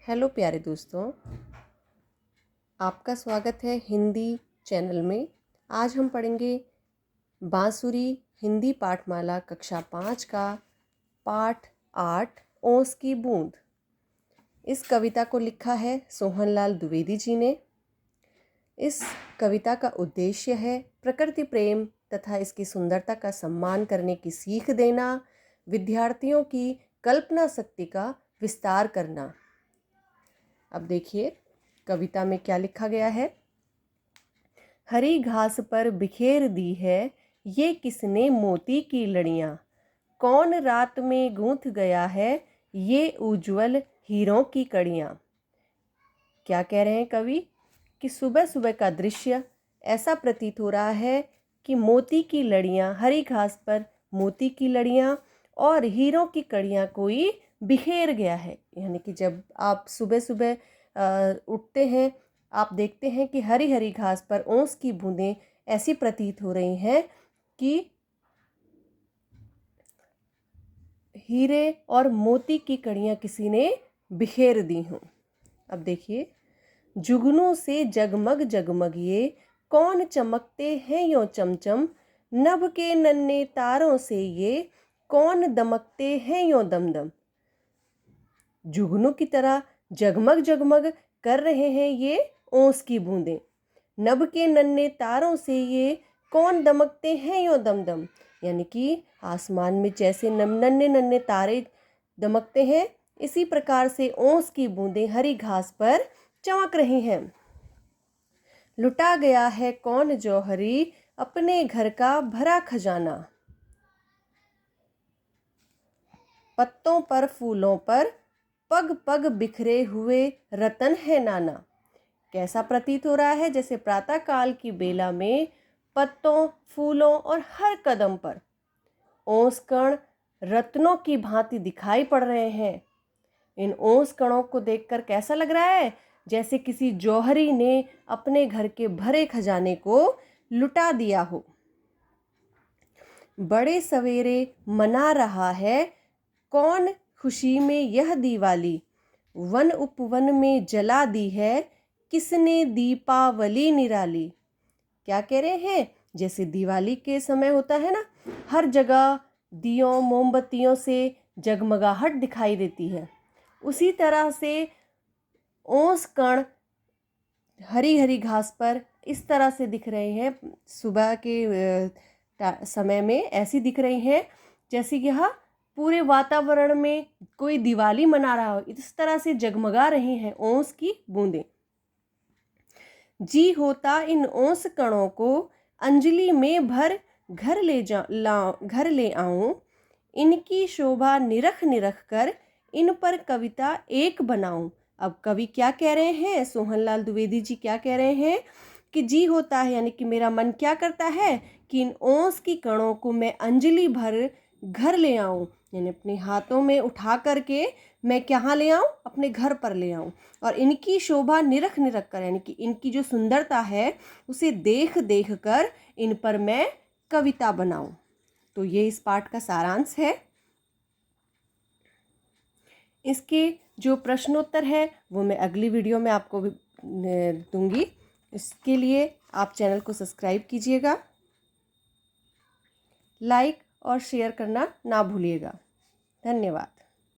Hello प्यारे दोस्तों, आपका स्वागत है हिंदी चैनल में। आज हम पढ़ेंगे बांसुरी हिंदी पाठमाला कक्षा 5 का पाठ 8 ओस की बूंद। इस कविता को लिखा है सोहनलाल द्विवेदी जी ने। इस कविता का उद्देश्य है प्रकृति प्रेम तथा इसकी सुंदरता का सम्मान करने की सीख देना, विद्यार्थियों की कल्पना शक्ति का विस्तार करना। अब देखिए कविता में क्या लिखा गया है। हरी घास पर बिखेर दी है ये किसने मोती की लड़ियाँ, कौन रात में गूंथ गया है ये उज्ज्वल हीरों की कड़ियाँ। क्या कह रहे हैं कवि कि सुबह सुबह का दृश्य ऐसा प्रतीत हो रहा है कि मोती की लड़ियाँ, हरी घास पर मोती की लड़ियाँ और हीरों की कड़ियाँ कोई बिखेर गया है। यानी कि जब आप सुबह सुबह उठते हैं, आप देखते हैं कि हरी हरी घास पर ओस की बूंदें ऐसी प्रतीत हो रही हैं कि हीरे और मोती की कड़ियाँ किसी ने बिखेर दी हों। अब देखिए, जुगनू से जगमग जगमग ये कौन चमकते हैं यों चमचम, नभ के नन्हे तारों से ये कौन दमकते हैं यों दमदम। जुगनू की तरह जगमग जगमग कर रहे हैं ये ओस की बूंदें, नभ के नन्हे तारों से ये कौन दमकते हैं यों दमदम। यानी कि आसमान में जैसे नन्हे नन्हे तारे दमकते हैं, इसी प्रकार से ओस की बूंदें हरी घास पर चमक रही हैं। लुटा गया है कौन जौहरी अपने घर का भरा खजाना, पत्तों पर फूलों पर पग पग बिखरे हुए रतन है नाना। कैसा प्रतीत हो रहा है जैसे प्रातः काल की बेला में पत्तों, फूलों और हर कदम पर ओस कण रत्नों की भांति दिखाई पड़ रहे हैं। इन ओस कणों को देखकर कैसा लग रहा है जैसे किसी जौहरी ने अपने घर के भरे खजाने को लुटा दिया हो। बड़े सवेरे मना रहा है कौन खुशी में यह दिवाली, वन उपवन में जला दी है किसने दीपावली निराली। क्या कह रहे हैं, जैसे दिवाली के समय होता है ना, हर जगह दियों मोमबत्तियों से जगमगाहट दिखाई देती है, उसी तरह से ओस कण हरी हरी घास पर इस तरह से दिख रहे हैं। सुबह के समय में ऐसी दिख रही हैं जैसे कि यह पूरे वातावरण में कोई दिवाली मना रहा हो, इस तरह से जगमगा रही हैं ओस की बूंदें। जी होता इन ओस कणों को अंजलि में भर घर ले आऊं, इनकी शोभा निरख निरख कर इन पर कविता एक बनाऊं। अब कवि क्या कह रहे हैं, सोहनलाल द्विवेदी जी क्या कह रहे हैं कि जी होता है यानी कि मेरा मन क्या करता है कि इन ओस की कणों को मैं अंजलि भर घर ले आऊं, यानी अपने हाथों में उठा करके मैं कहाँ ले आऊं, अपने घर पर ले आऊं, और इनकी शोभा निरख निरख कर यानी कि इनकी जो सुंदरता है उसे देख देख कर इन पर मैं कविता बनाऊं। तो ये इस पाठ का सारांश है। इसके जो प्रश्नोत्तर है वो मैं अगली वीडियो में आपको भी दूंगी। इसके लिए आप चैनल को सब्सक्राइब कीजिएगा, लाइक और शेयर करना ना भूलिएगा। धन्यवाद।